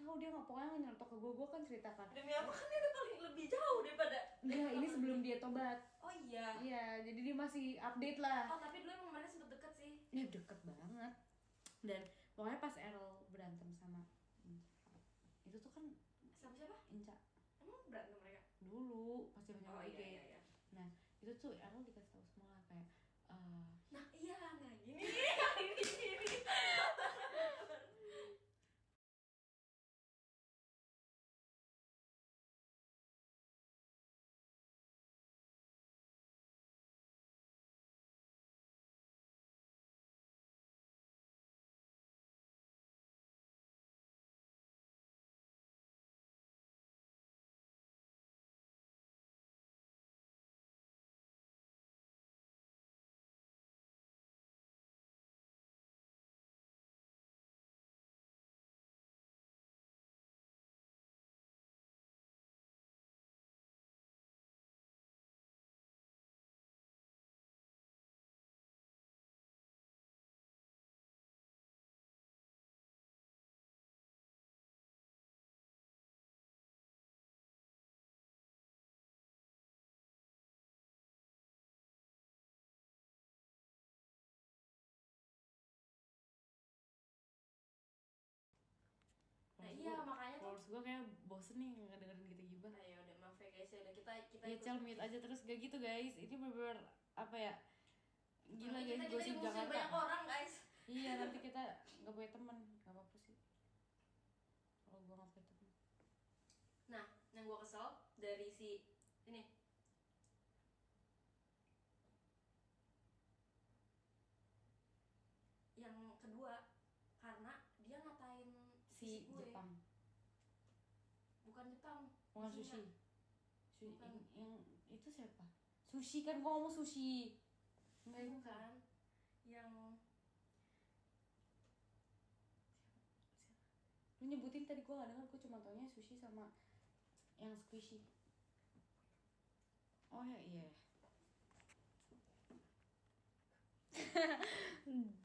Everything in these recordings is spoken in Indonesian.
tahu dia nggak, pokoknya nyeletuk ke gue kan ceritakan. Demi apa, kan dia udah paling lebih jauh daripada. Enggak, ini sebelum dia tobat. Oh iya. Iya, jadi dia masih update lah. Oh tapi dulu emang mereka sempet deket sih. Ya deket banget. Dan pokoknya pas Errol berantem sama Inca, itu tuh kan Sama siapa? Inca. Emang berantem mereka? Dulu pas dia Oh IG. iya. Nah itu tuh Errol dikasih tahu semua kayak Nah iya, nah gini ini. Nah iya makanya tuh followers gue kayak bosen nih ngedengerin gitu gibah. Nah ya udah maaf ya guys ya, udah kita Ya cel mute aja terus, gak gitu guys, ini bener apa ya, gila guys, kita gosip Jakarta banyak orang guys. Iya nanti kita nggak punya teman, nggak apa-apa sih kalau gue nggak punya teman. Nah yang gue kesel dari si ini, yang kedua, karena dia ngatain Si gue. Jepang, bukan Jepang, bukan Cina. Sushi Bukan. yang itu siapa? Sushi kan, gua ngomong sushi. Enggak, Bukan. Yang lu nyebutin tadi gua nggak dengar, gua cuma taunya sushi sama yang squishy. Oh ya iya.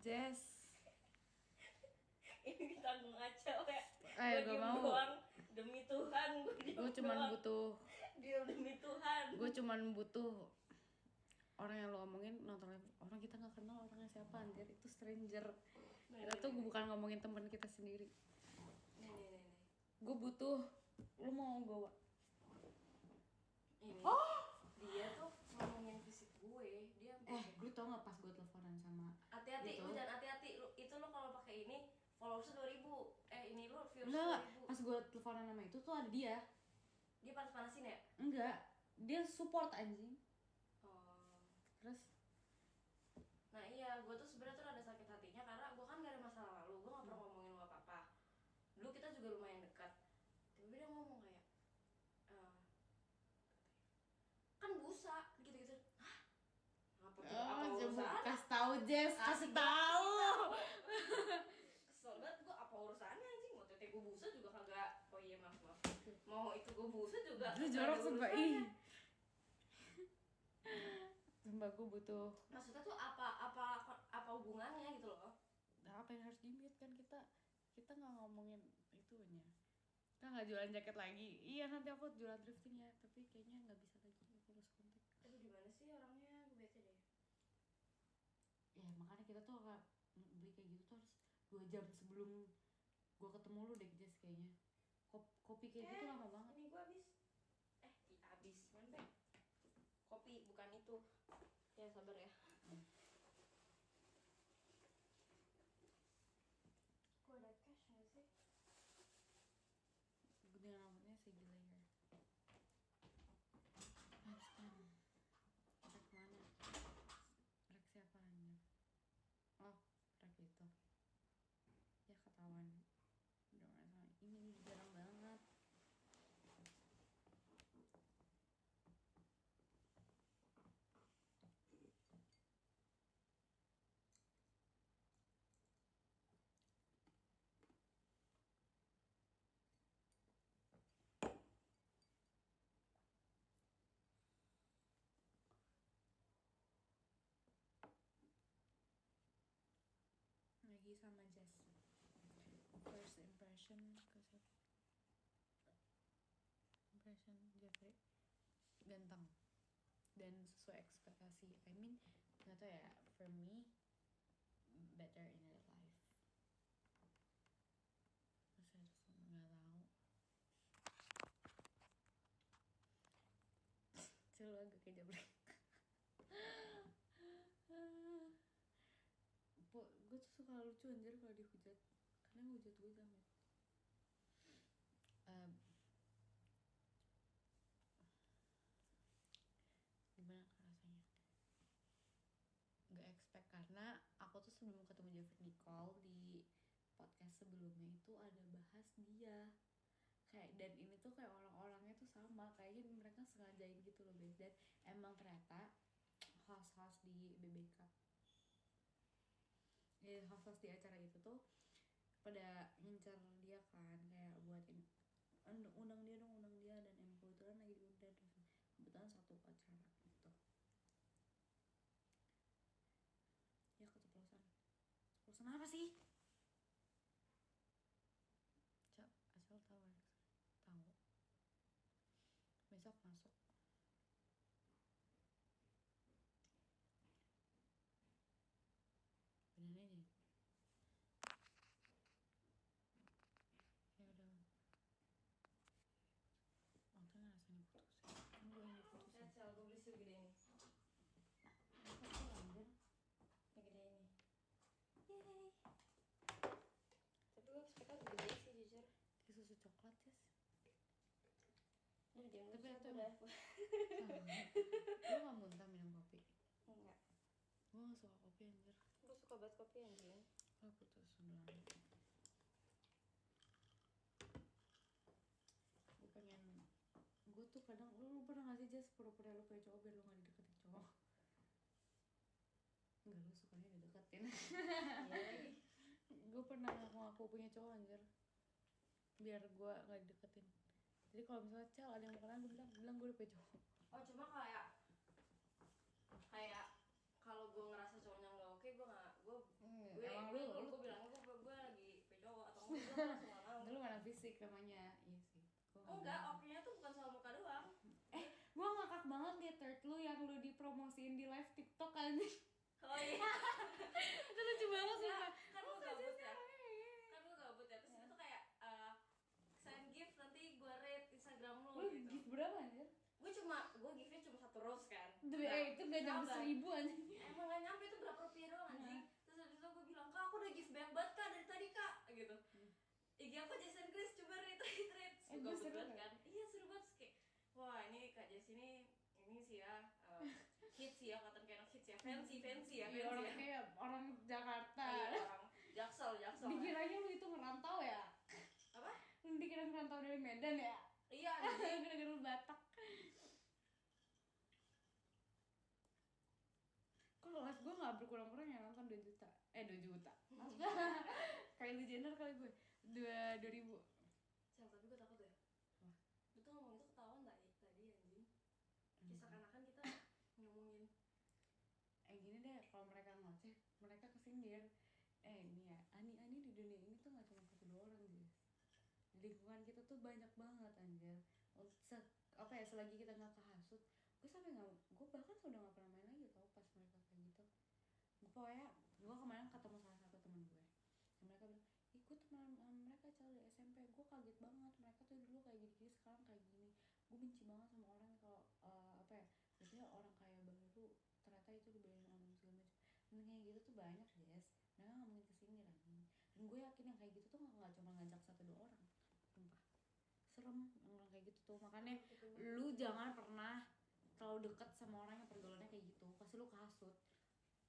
Jess. ini ditanggung aja ya. Gak mau. Doang. Demi Tuhan Gue cuman butuh. Dia demi Tuhan. Gue cuman butuh orang yang lo omongin nonton live. Orang kita nggak kenal orangnya siapa anjir, itu stranger. Kita tuh bukan ngomongin teman kita sendiri. Nih. Gue butuh. Lu mau gue? Ini. Dia tuh ngomongin fisik gue. Dia Lu tau nggak pas gue teleponan sama hati-hati, gitu? lu jangan hati-hati. Itu lu kalau pakai ini followersnya 2000. Ini lu viewers 2000. Enggak, pas gue teleponan sama itu tuh ada dia. Dia panas-panasin ya? Enggak, dia support anjing. Oh. Terus? Nah iya, gue tuh sebenarnya tuh ada sakit hatinya karena gue kan gak ada masalah lalu, gue gak pernah ngomongin lu apa-apa. Dulu kita juga lumayan dekat. Tiba-tiba dia ngomong kayak, kan busa, gitu-gitu. Hah? Apa urusannya? Kasih tahu Jess, kasih tahu. Kesel banget gue, apa urusannya anjing? Mau tete gue busa juga kagak. Oh iya maaf. Mau itu gue busa juga. Lu jorok sumpah ih. Sumpah gue butuh. Maksudnya tuh apa hubungannya gitu loh? Nah, apa yang harus di-mute kan kita nggak ngomongin itunya. Kita nggak jualan jaket lagi. Iya nanti aku jualan thrifting ya, tapi kayaknya nggak bisa lagi, aku harus kontak. Aduh di mana sih orangnya, gue bete deh. Ya makanya kita tuh agak beli kayak gitu tuh harus 2 jam sebelum gue ketemu lu deh Jess kayaknya. Kopi kayak gitu lama banget. Ini gue habis mana? Kopi bukan itu. Ya sabar ya. Gue ada cash nggak sih? Dengan namanya Segi Layer. Sekarang rek mana? Rek siapa anjir? Oh, rek itu. Ya ketahuan. Udah masalah. Ini jarang banget. Lagi sama Jess. First impression ke siapa? congratulations Jeffrey, ganteng dan sesuai ekspektasi. I mean nggak tau ya, for me better in real life. Masa nggak tahu. Selalu agak kayak Jeffrey. Gue tuh suka lucu anjir kalau dihujat, karena hujat gue jamet. Gimana rasanya? Gak expect, karena aku tuh sebelum ketemu Jeffrey Nicole di podcast sebelumnya itu ada bahas dia kayak, dan ini tuh kayak orang-orangnya tuh sama, kayaknya mereka sengajain gitu loh guys. Dan emang ternyata host-host di BBK, ya host-host di acara itu tuh pada ngincar dia kan, kayak buatin undang dia dong, undang dia, dan emang kebetulan lagi diundang, terus kebetulan satu acara gitu. Ya keceplosan apa sih? Cak, asal tahu Alex, tahu besok masuk. Bener aja. Ya udah. Untung rasanya putusin. Kan gue yang diputusin. Sel, gue beli segede ini. Apa sih anjir? Segede ini. Yeay. Tapi gue ekspektasi gede sih jujur. Kayak susu coklat ya. Tapi itu udah. Lu gak muntah minum kopi? Enggak. Gue gak suka kopi anjir. Gue suka banget kopi anjing. Gue putus sebelah. Gue pengen, gue tuh kadang, lu pernah gak sih Jess pura-pura lu punya cowok biar lu gak dideketin cowok? Enggak, lu sukanya dideketin. Iya. Gue pernah ngaku punya cowok anjir biar gue gak dideketin. Jadi kalau misalnya Cel ada yang mau kenalan, gue bilang gue udah punya cowok. Oh cuma kayak kalau gue ngerasa cowoknya nggak oke, gue nggak Emang lu gue bilangnya gue lagi punya cowok, atau enggak gue langsung nggak mau. Lu mana fisik namanya, iya sih. Enggak, oke-nya tuh bukan soal muka doang. Gue ngakak banget liat third lu yang lu dipromosiin di live TikTok kan. Oh iya. Itu lucu banget sih. Kan lu gabut ya. Terus itu tuh kayak send gift, nanti gue rate Instagram lu gitu. Lu gift berapa anjir? Gue giftnya cuma 1 rose kan. Itu gak nyampe 1.000 anjing. Emang gak nyampe, itu berapa rupiah doang anjing. Terus habis itu gue bilang, Kak aku udah gift banyak banget Kak dari tadi Kak gitu. IG aku Jason Grace, coba rate. Gue seru banget kan. Iya seru banget, kayak wah ini Kak Jess ini sih ya hits ya, kata kayak hits ya, fancy ya. Orang kayak orang Jakarta. Iya, orang Jaksel. Dikiranya lu itu ngerantau ya? Apa? Lu dikira ngerantau dari Medan ya? Iya anjing. Gara-gara lu Batak. Kalau live gue gak berkurang-kurang yang nonton 2 juta. 2 juta. Kylie Jenner kali gue 2.000. Sel, tapi gue takut ya. Wah. Lu tuh ngomong itu ketahuan tadi anjing. Seakan-akan kita ngomongin Gini deh, kalau mereka ngoceh, mereka kesindir. Ini ya, Ani di dunia ini tuh gak cuma 1-2 orang guys. Di lingkungan kita tuh banyak banget anjir. Selagi kita gak kehasut, gue bahkan sudah gak pernah main lagi tau pas mereka kayak gitu. Pokoknya gue kemarin ketemu salah satu teman gue, dan mereka bilang, ih gue teman mereka dari SMP, gue kaget banget, mereka tuh dulu kayak gini, sekarang kayak gini. Gue benci banget sama orang kalau biasanya orang kaya baru ternyata itu dibayar orang segala macam. Dan kayak gitu tuh banyak guys, mereka ngomongin kesini lagi. Dan gue yakin yang kayak gitu tuh gak cuma ngajak 1-2 orang, sumpah serem yang orang kayak gitu tuh. Makanya lu jangan pernah terlalu deket sama orang yang pergaulannya kayak gitu, pasti lu kasut.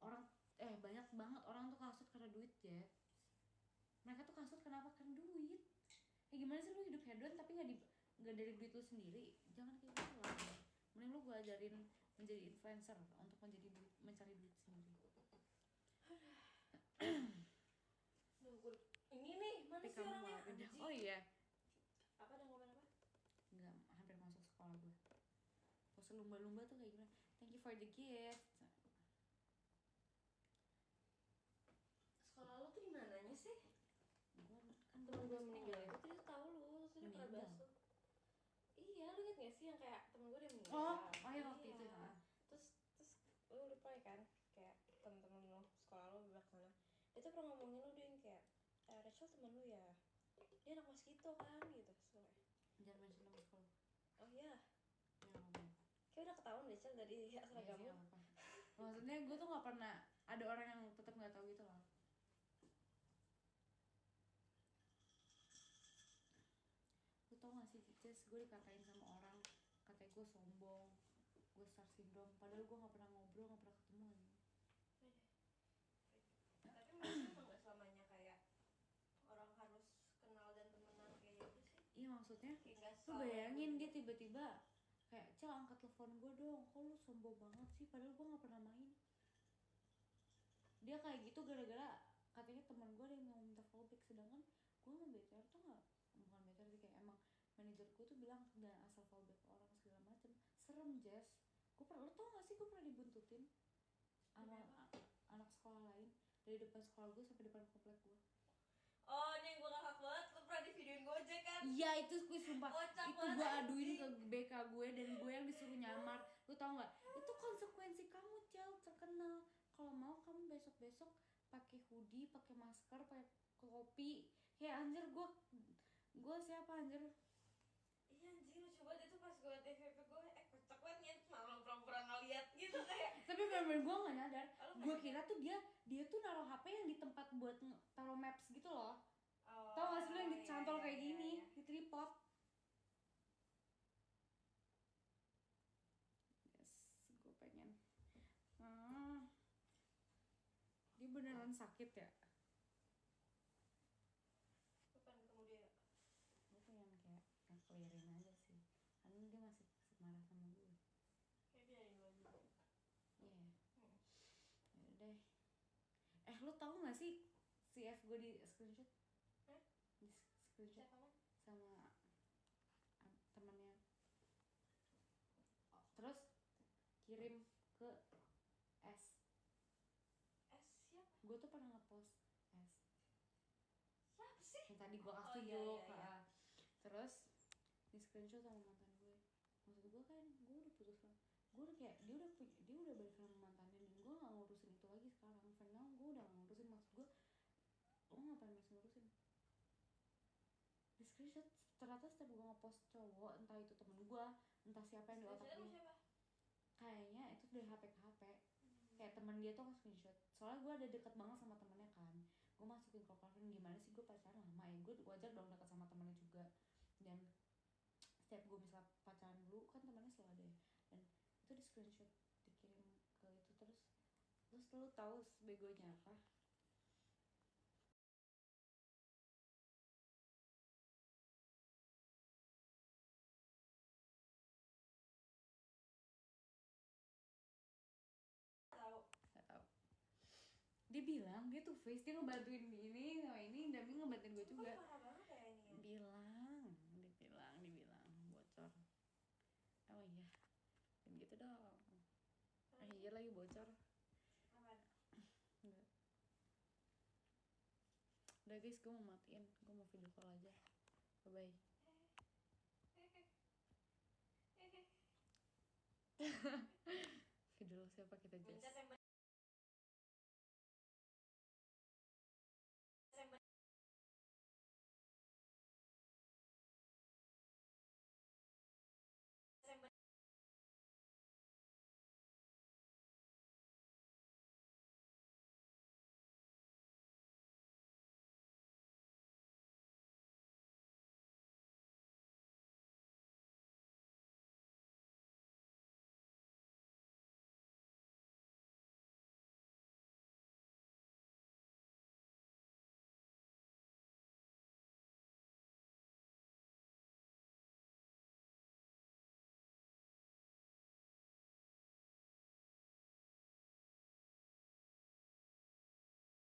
Orang banyak banget orang tuh kasut karena duit ya. Mereka tuh kasut kenapa? Karena duit. Gimana sih lu hidup hedon tapi nggak dari duit lu sendiri? Jangan kayak gitu lah. Mending lu gue ajarin menjadi influencer untuk mencari duit sendiri. ini nih, mana sih orangnya? Oh iya. Apa ada ngomong apa? Nggak, hampir masuk sekolah gue. Pose lumba-lumba tuh kayak gimana? Thank you for the gift. Sekolah lo tuh di mananya sih? Gue kan Temen gue meninggal itu tadi tahu lu, terus dia pernah bahas lu. Iya Iya, lu inget gak sih yang kayak temen gue udah meninggal? Oh ya waktu itu Iya. ya. Terus lu reply kan kayak temen-temen lu sekolah lu bilang sana, dia tuh pernah ngomongin lu, dia yang kayak Rachel temen lu ya, dia anak mosquito kan gitu. So, Jangan mention nama sekolah. oh iya, Ya ngomong. kayak udah ketahuan Rachel dari Iya seragam sih lu. nggak apa-apa. Maksudnya gue tuh nggak pernah ada orang yang tetap nggak tahu gitu loh. Lu tau gak sih Jess, gue dikatain sama orang katanya gue sombong, gue star syndrome, padahal gue nggak pernah ngobrol, nggak pernah ketemu nih. Tapi memang gak selamanya kayak orang harus kenal dan temenan kayak gitu sih. Iya maksudnya, Kayak gak lu selalu bayangin gitu. dia tiba-tiba kayak Cel angkat telepon gue dong, kok lu sombong banget sih, padahal gue nggak pernah main. Dia kayak gitu gara-gara katanya teman gue ada yang mau minta fallback, sedangkan gue sama BTR tuh nggak, bukan BTR sih, kayak emang manajer gue tuh bilang jangan asal fallback orang segala macem. Serem Jess, gue pernah, lu tau gak sih gue pernah dibuntutin sama anak sekolah lain dari depan sekolah gue sampai depan komplek gue. Oh, ini yang gue ngakak banget, lu pernah di videoin Gojek kan? Iya itu gue sumpah, Kocak itu banget, gue aduin anjing. ke BK gue dan gue yang disuruh nyamar. Lu tau nggak? Itu konsekuensi kamu Cel terkenal. Kalau mau kamu besok-besok pakai hoodie, pakai masker, pakai kopi. Ya anjir gue siapa anjir? Iya anjing, lucu banget itu pas gue liat FVP gue, kocak banget ya, malah pura-pura ngeliat gitu kayak. Tapi bener-bener gue nggak nyadar. Oh, Gue kira tuh dia tuh naruh HP yang di tempat buat taruh maps gitu loh. Oh, Tau gak sih lu yang iya, dicantol iya, kayak iya, gini iya. di tripod? Yes, gue pengen. Dia beneran sakit ya? Gue pengen ketemu dia. Gue pengen kayak clearin aja sih, karena dia masih marah sama gue. Kayak biarin gue aja. Iya. Ya deh. Lu tahu nggak sih CF gue di screenshot? Di screenshot Siapa man? sama temennya. Terus kirim ke S. Siapa? Gue tuh pernah ngepost S. Siapa sih? Yang tadi gue kasih Oh, iya, tunjuk. iya, iya. Terus di screenshot sama mantan gue. Maksud gue kan gue udah putus lah. Gue udah kayak dia udah balik sama mantannya dan gue nggak ngurusin itu lagi sekarang. For now gue udah nggak ngurusin. Maksud gue lo ngapain masih ngurusin? Di screenshot ternyata setiap gue ngepost cowok, entah itu temen gue, entah siapa yang di otak Screenshotnya gue, siapa? kayaknya itu dari HP ke HP. Kayak temen dia tuh nge-screenshot. Soalnya gue ada deket banget sama temennya kan. Gue masukin ke profile, gimana sih gue pacaran lama ya, gue wajar dong deket sama temennya juga. Dan setiap gue misal pacaran dulu kan temennya selalu ada ya. Dan itu di screenshot dikirim ke itu. Terus lu tahu begonya apa? Tahu. Gak tahu. Dia bilang dia tuh face, dia ngebantuin ini sama ini, Dami ngebantuin gue juga. Parah banget ya ini ya. Dibilang bocor. Oh iya, dan gitu dong. Iya lagi bocor. Apaan? Enggak. Udah guys, gue mau matiin, gue mau video call aja. Bye bye. Video siapa kita Jess?